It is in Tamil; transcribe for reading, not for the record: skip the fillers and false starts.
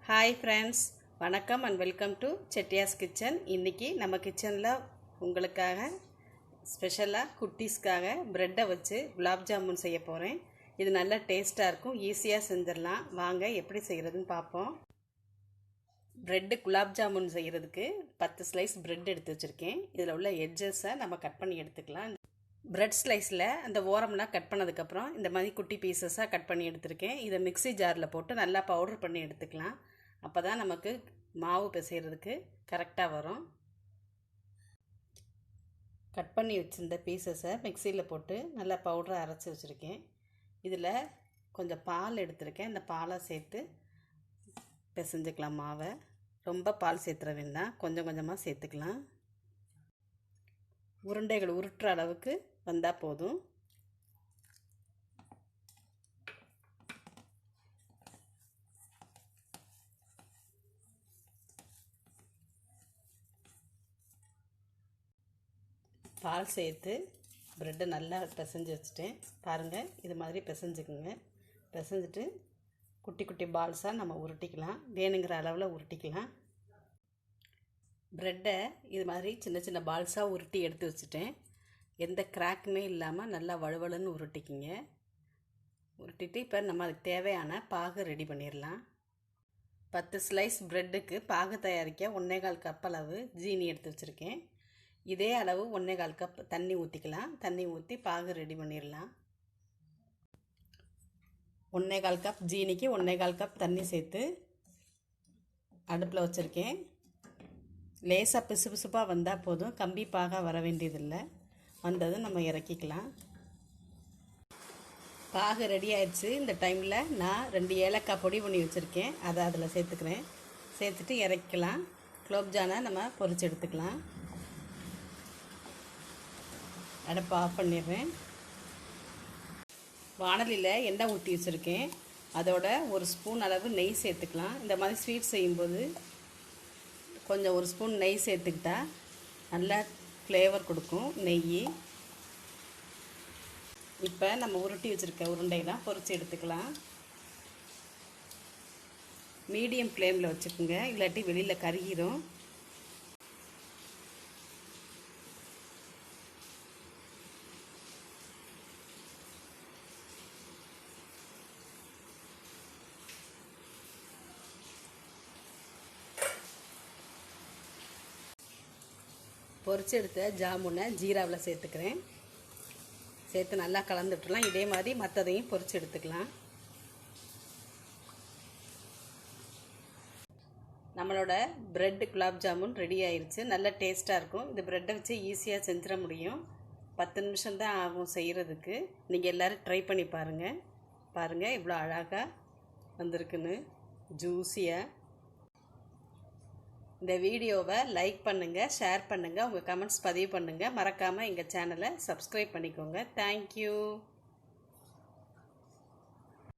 ஹாய் ஃப்ரெண்ட்ஸ், வணக்கம் அண்ட் வெல்கம் டு செட்டியாஸ் கிச்சன். இன்றைக்கி நம்ம கிச்சனில் உங்களுக்காக ஸ்பெஷலாக குட்டீஸ்க்காக ப்ரெட்டை வச்சு குலாப் ஜாமுன் செய்ய போகிறேன். இது நல்ல டேஸ்ட்டாக இருக்கும், ஈஸியாக செஞ்சிடலாம். வாங்க எப்படி செய்கிறதுன்னு பார்ப்போம். ப்ரெட்டு குலாப் ஜாமுன் செய்கிறதுக்கு 10 ஸ்லைஸ் ப்ரெட் எடுத்து வச்சுருக்கேன். இதில் உள்ள எட்ஜஸை நம்ம கட் பண்ணி எடுத்துக்கலாம். ப்ரெட் ஸ்லைஸில் அந்த ஓரம்லாம் கட் பண்ணதுக்கப்புறம் இந்த மாதிரி குட்டி பீசஸாக கட் பண்ணி எடுத்துருக்கேன். இதை மிக்ஸி ஜாரில் போட்டு நல்லா பவுடர் பண்ணி எடுத்துக்கலாம். அப்போ தான் நமக்கு மாவு பிசைகிறதுக்கு கரெக்டாக வரும். கட் பண்ணி வச்சுருந்த பீசஸை மிக்சியில் போட்டு நல்லா பவுடரை அரைச்சி வச்சுருக்கேன். இதில் கொஞ்சம் பால் எடுத்துருக்கேன். இந்த பாலை சேர்த்து பிசைஞ்சுக்கலாம் மாவை. ரொம்ப பால் சேர்த்துற வேண்டாம், கொஞ்சம் கொஞ்சமாக சேர்த்துக்கலாம். உருண்டைகள் உருட்டுற அளவுக்கு வந்தால் போதும். பால் சேர்த்து ப்ரெட்டை நல்லா பிசைஞ்சு வச்சுட்டேன். பாருங்கள், இது மாதிரி பிசைஞ்சுக்குங்க. பிசைஞ்சிட்டு குட்டி குட்டி பால்ஸாக நம்ம உருட்டிக்கலாம். வேணுங்கிற அளவில் உருட்டிக்கலாம். ப்ரெட்டை இது மாதிரி சின்ன சின்ன பால்ஸாக உருட்டி எடுத்து வச்சுட்டேன். எந்த கிராக்குமே இல்லாமல் நல்லா வழுவழுன்னு உருட்டிக்கிங்க. உருட்டிட்டு இப்போ நம்ம அதுக்கு தேவையான பாகு ரெடி பண்ணிடலாம். 10 ஸ்லைஸ் ப்ரெட்டுக்கு பாகு தயாரிக்க 1/4 கப் அளவு ஜீனி எடுத்து வச்சுருக்கேன். இதே அளவு 1/4 கப் தண்ணி ஊற்றிக்கலாம். தண்ணி ஊற்றி பாகு ரெடி பண்ணிடலாம். 1/4 கப் ஜீனிக்கு 1/4 கப் தண்ணி சேர்த்து அடுப்பில் வச்சுருக்கேன். லேசாக பிசு பிசுப்பாக வந்தால் போதும், கம்பி பாகாக வர வேண்டியதில்லை. வந்ததும் நம்ம இறக்கிக்கலாம். பாகு ரெடி ஆயிடுச்சு. இந்த டைமில் நான் 2 ஏலக்காய் பொடி பண்ணி வச்சுருக்கேன். அதை அதில் சேர்த்துக்கிறேன். சேர்த்துட்டு இறக்கிக்கலாம். குலோப்ஜானை நம்ம பொரிச்சு எடுத்துக்கலாம். அடுப்பை ஆஃப் பண்ணிடுறேன். வாணலியில் எண்ணெய் ஊற்றி வச்சுருக்கேன். அதோட 1 ஸ்பூன் அளவு நெய் சேர்த்துக்கலாம். இந்த மாதிரி ஸ்வீட் செய்யும்போது கொஞ்சம் 1 ஸ்பூன் நெய் சேர்த்துக்கிட்டா நல்லா ஃப்ளேவர் கொடுக்கும் நெய். இப்போ நம்ம உருட்டி வச்சுருக்க உருண்டையெல்லாம் பொரிச்சு எடுத்துக்கலாம். மீடியம் ஃப்ளேமில் வச்சுக்கோங்க, இல்லாட்டி வெளியில் கருகிரும். பொரிச்சு எடுத்த ஜாமுனை ஜீராவில் சேர்த்துக்கிறேன். சேர்த்து நல்லா கலந்து விட்டுலாம். இதே மாதிரி மற்றதையும் பொரிச்சு எடுத்துக்கலாம். நம்மளோட ப்ரெட் குலாப் ஜாமுன் ரெடி ஆயிடுச்சு. நல்ல டேஸ்ட்டாக இருக்கும். இந்த ப்ரெட்டை வச்சு ஈஸியாக செஞ்சிட முடியும். 10 நிமிஷம் தான் ஆகும் செய்கிறதுக்கு. நீங்கள் எல்லோரும் ட்ரை பண்ணி பாருங்கள். பாருங்கள் இவ்வளோ அழகாக வந்திருக்குன்னு, ஜூஸியாக. இந்த வீடியோவை லைக் பண்ணுங்கள், ஷேர் பண்ணுங்கள், உங்கள் கமெண்ட்ஸ் பதிவு பண்ணுங்கள். மறக்காமல் எங்கள் சேனலை சப்ஸ்கிரைப் பண்ணிக்கோங்க. தேங்க்யூ.